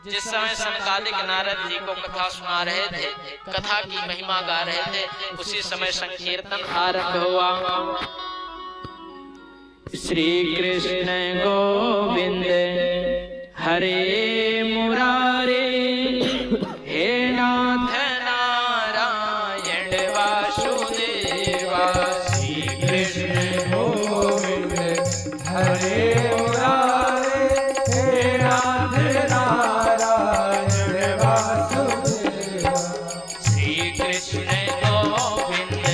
जिस समय सनकादिक नारद जी को कथा सुना रहे थे, कथा की महिमा गा रहे थे, उसी समय संकीर्तन आरंभ हुआ। श्री कृष्ण गोविंद हरे मुरारे, हे नाथ नारायण वासुदेवा। श्री कृष्ण गोविंद हरे मुरारे, हे नाथ नारायण वासुदेवा। श्री कृष्ण गोविंद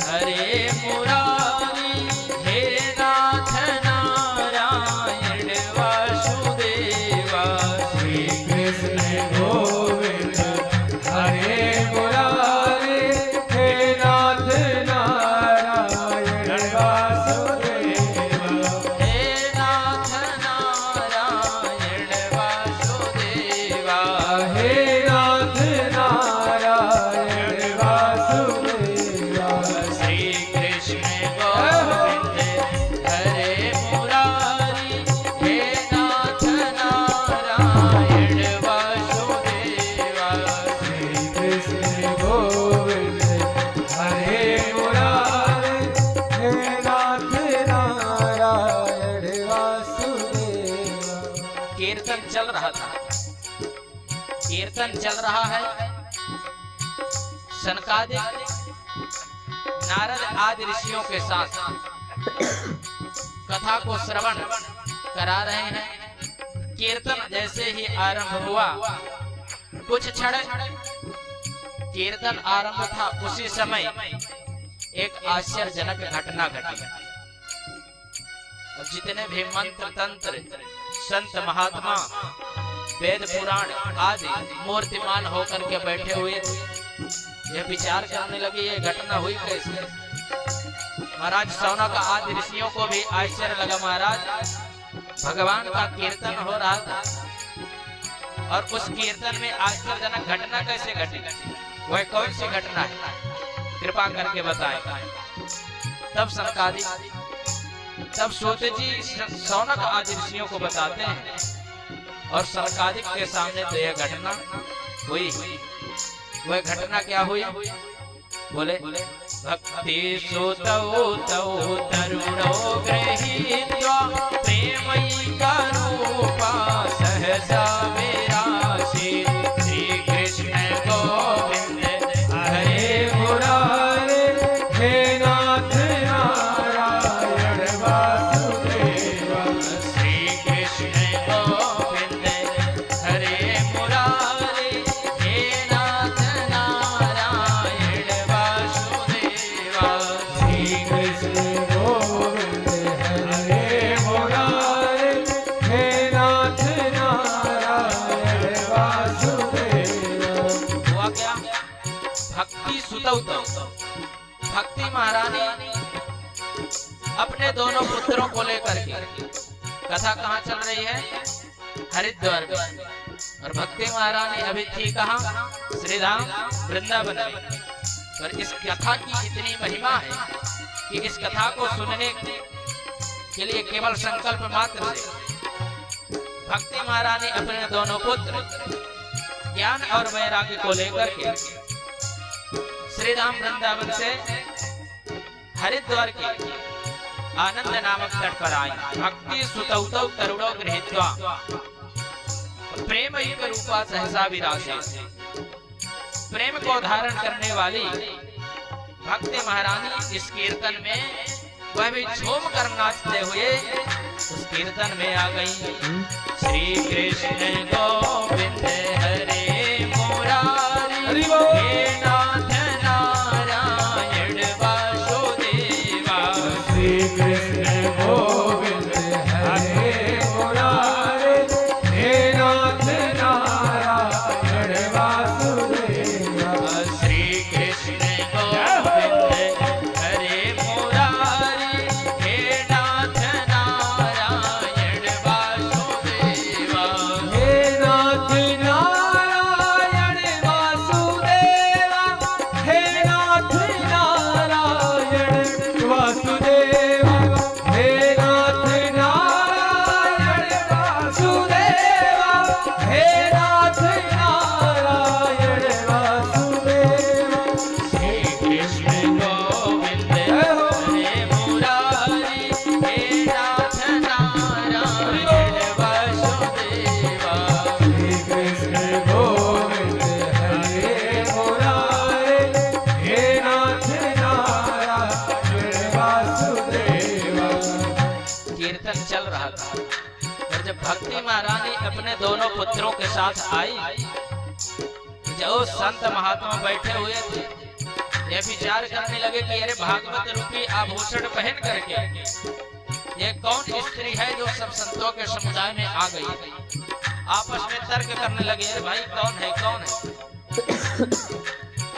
हरे मुरारी, हे नाथ नारायण वासुदेवा। श्री कृष्ण गोविंद हरे मुरारे, हे नाथ नारायण वासुदेवा। हे नाथ नारायण वासुदेवा। हे नाथ नारायण वासुदेवा। श्री कृष्ण गोविंद हरे मुरारी, हे नाथ नारायण वासुदेवा। श्री कृष्ण गोविंद हरे मुरारे, हे नाथ नारायण वासुदेवा। कीर्तन चल रहा था, कीर्तन चल रहा है। सनकादिक नारद आदि ऋषियों के साथ कथा को श्रवण करा रहे हैं। कीर्तन जैसे ही आरंभ हुआ, कुछ क्षण कीर्तन आरंभ था, उसी समय एक आश्चर्यजनक घटना घटी। अब जितने भी मंत्र तंत्र संत महात्मा वेद पुराण आदि मूर्तिमान होकर के बैठे हुए थे, यह विचार करने लगे ये घटना हुई कैसे। महाराज शौनक आदि ऋषियों को भी आश्चर्य लगा, महाराज भगवान का कीर्तन हो रहा था और उस कीर्तन में आश्चर्यजनक घटना कैसे घटी, वह कौन सी घटना है, कृपा करके बताएं। तब सनकादिक तब सूत जी शौनक आदि ऋषियों को बताते हैं और सनकादिक के सामने तो यह घटना हुई। वह घटना क्या हुई, बोले भक्ति सुतौ तौ तरुणो गृहीत्वा, प्रेमैका रूपा सहसा विरासी। श्री कृष्ण गोविंद हरे मुरारे, हे नाथ नारायण वासुदेवा। श्री कृष्ण गोविंद हरे मुरारे, हे नाथ नारायण वासुदेवा। श्री कृष्ण गोविंद हरे मुरारे, हे नाथ नारायण वासुदेवा। हुआ क्या, भक्ति सुतौ तौ, भक्ति महारानी अपने दोनों पुत्रों को लेकर के, कथा कहाँ चल रही है, हरिद्वार में, और भक्ति महारानी अभी थी कहाँ, श्रीधाम वृंदावन में। पर इस कथा की इतनी महिमा है कि इस कथा को सुनने के लिए केवल संकल्प मात्र से भक्ति महारानी अपने दोनों पुत्र ज्ञान और वैराग्य को लेकर के श्रीधाम वृंदावन से हरिद्वार की आनंद नामक तट पर आई। भक्ति सुतौ तौ तरुणो गृहीत्वा, प्रेम एक रूपा सहसा विरासे। प्रेम को धारण करने वाली भक्ति महारानी इस कीर्तन में, वह भी झूम कर नाचते हुए उस कीर्तन में आ गई। श्री कृष्ण गोविंद हरे मुरारी, हे नाथ नारायण वासुदेवा। श्री कृष्ण गोविंद हरे मुरारे, हे नाथ नारायण वासुदेवा। श्री कृष्ण गोविंद हरे मुरारी, हे नाथ नारायण वासुदेवा। हे महारानी अपने दोनों पुत्रों के साथ आई। जो संत महात्मा बैठे हुए थे ये विचार करने लगे कि अरे भागवत रूपी आभूषण पहन करके ये कौन स्त्री है जो सब संतों के समुदाय में आ गई। आपस में तर्क करने लगे, अरे भाई कौन है कौन है।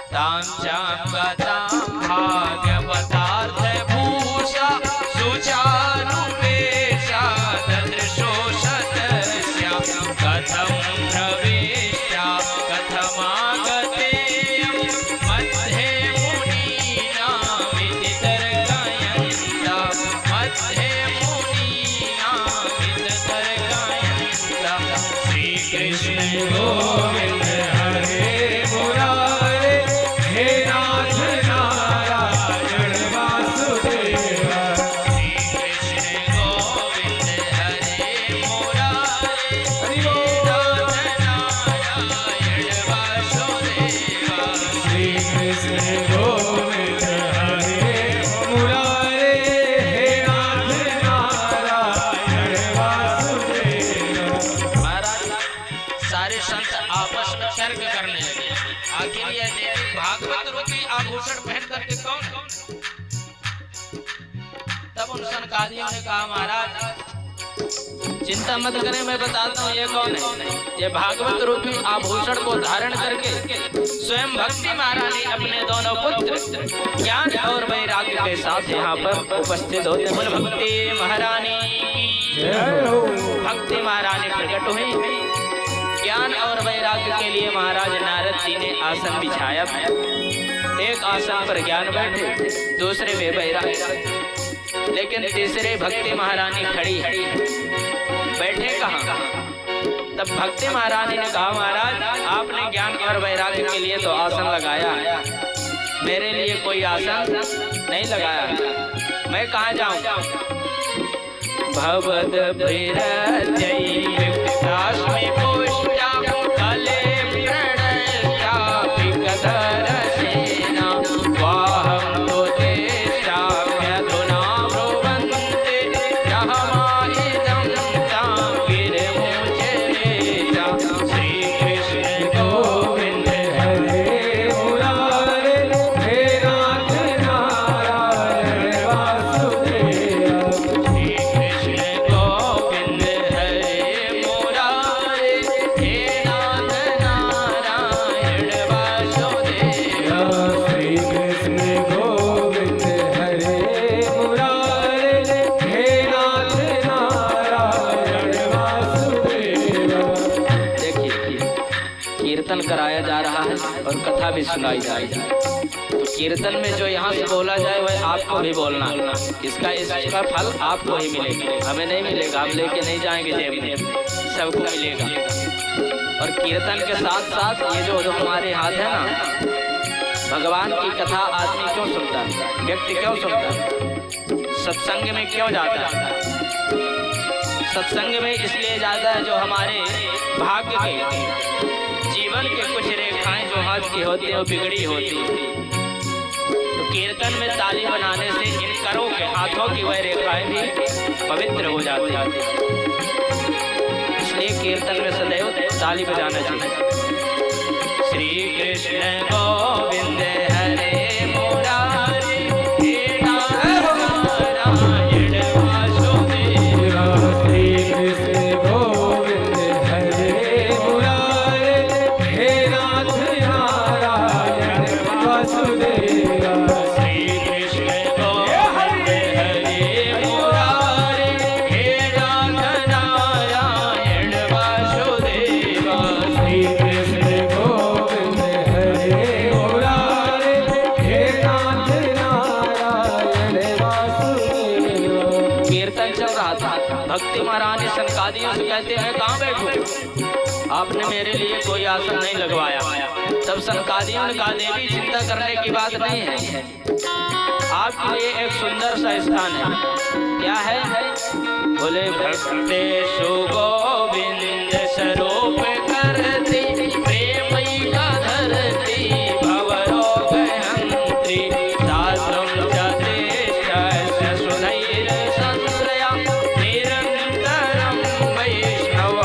तांचाम गताम भाग्यवतार्थ भूषा सुचारुवेशा ददृशोषतस्या कथं प्रविष्टा कथमागतेयं मध्ये मुनीनामिति तर्कयन्ता मध्ये मुनीनामिति तर्कयन्ता। श्री कृष्ण गोविंद हरे मुरारे हे नाथ नारायण वासुदेवा। श्री कृष्ण गोविंद हरे मुरारे हे नाथ नारायण वासुदेवा। श्री कृष्ण गोविंद हरे मुरारे हे नाथ नारायण वासुदेवा। महाराज सारे संत आपस में तर्क करने लगे, आखिर यह देवी भागवत रूपी आभूषण पहन करके कौन है? तब उन सनकादियों ने कहा, महाराज चिंता मत करें, मैं बताता हूँ ये कौन है। ये भागवत रूपी आभूषण को धारण करके स्वयं भक्ति महारानी अपने दोनों पुत्र ज्ञान और वैराग्य के साथ यहाँ पर उपस्थित होते। बोल भक्ति महारानी की जय हो। भक्ति महारानी प्रकट हुई। ज्ञान और वैराग्य के लिए महाराज नारद जी ने आसन बिछाया। एक आसन पर ज्ञान बैठे, दूसरे में वैराग्य, लेकिन तीसरे भक्ति महारानी खड़ी है। बैठे कहाँ? तब भक्ति महारानी ने कहा, महाराज आपने ज्ञान और वैराग्य के लिए तो आसन लगाया, मेरे लिए कोई आसन नहीं लगाया, मैं कहाँ जाऊं? भवद भैरजयी विप्तास्मि पुष्टा कले प्रणष्टा विकधरसेना वाहं तो तेषाम्यधुना ब्रुवन्ते रहमाइदं तां गिरिमुचरेता। श्री कृष्ण गोविंद हरे मुरारे हे नाथ नारायण वासुदेवा। श्री कृष्ण गोविंद हरे मुरारे हे नाथ नारायण वासुदेवा। श्री कृष्ण गोविंद हरे मुरारे हे नाथ नारायण वासुदेवा। देखिए कीर्तन कराया जा रहा है और कथा भी सुनाई जा रही है। तो कीर्तन में जो यहाँ से बोला जाए वह आपको भी बोलना, इसका फल आपको ही मिलेगा, हमें नहीं मिलेगा। हम लेके नहीं जाएंगे जेब में, सबको मिलेगा। और कीर्तन के साथ साथ ये जो हमारे हाथ है ना, भगवान की कथा आदमी क्यों सुनता है, व्यक्ति क्यों सुनता है, सत्संग में क्यों जाता है? सत्संग में इसलिए जाता है जो हमारे भाग्य के जीवन के कुछ रेखाएं जो हाथ की होती है वो बिगड़ी होती है। तो कीर्तन में ताली बनाने से इन करों के हाथों की वह रेखाएं भी पवित्र हो जाती हैं। इसलिए कीर्तन में सदैव ताली बजाना चाहिए। श्री कृष्ण गोविंद हरे मुरारे हे नाथ नारायण वासुदेवा। श्री कृष्ण गोविंद हरे मुरारे हे नाथ नारायण वासुदेवा। श्री कृष्ण गोविंद हरे मुरारे हे नाथ नारायण वासुदेवा। श्री कृष्ण गोविंद हरे मुरारे हे नाथ नारायण वासुदेवा। कीर्तन चल रहा था, भक्ति महारानी सनकादियों से कहते हैं, कहाँ बैठूं? आपने मेरे लिए कोई आसन नहीं लगवाया। तब सनकादियों ने कहा, देवी चिंता करने की बात नहीं है, आपके लिए एक सुंदर सा स्थान है। क्या है? बोले भक्तेषु गोविंद स्वरूप करती प्रेमई का धरती भवरोग हंत्री शास्त्रं च देशस्य सुधैर् संश्रया निरन्तरं वैष्णव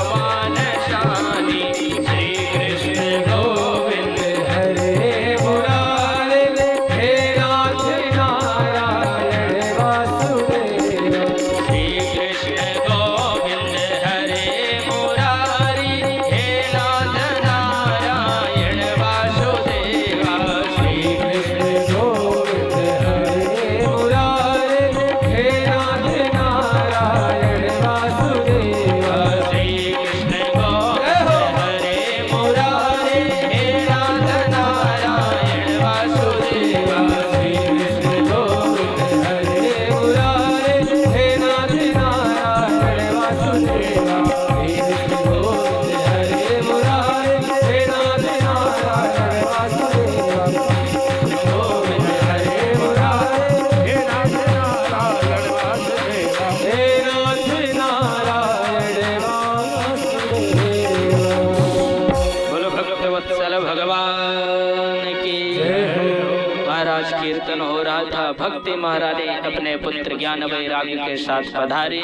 भक्ति महारानी अपने पुत्र ज्ञान वैराग्य के साथ पधारी।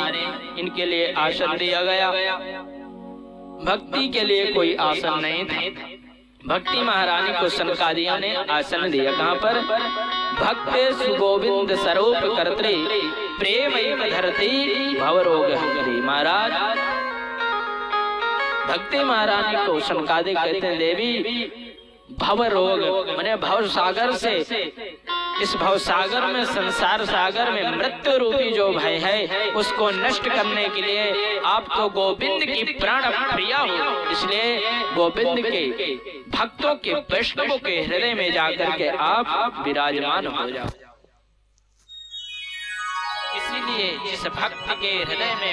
इनके लिए आसन दिया गया। भक्ति के लिए कोई आसन नहीं था। भक्ति महारानी को सनकादियों ने आसन दिया। कहाँ पर? भक्त सुगोविंद स्वरूप कर्त्री प्रेम धरती भवरोग हरि। महाराज भक्ति महारानी को सनकादि कहते हैं देवी भव रोग माने भव सागर से, इस भव सागर में, संसार सागर में मृत्यु रूपी जो भय है उसको नष्ट करने के लिए आप तो गोविंद की प्राण प्रिया हो, इसलिए गोविंद के भक्तों के वैष्णवों के हृदय में जाकर के आप विराजमान हो जाओ। इसीलिए जिस भक्त के हृदय में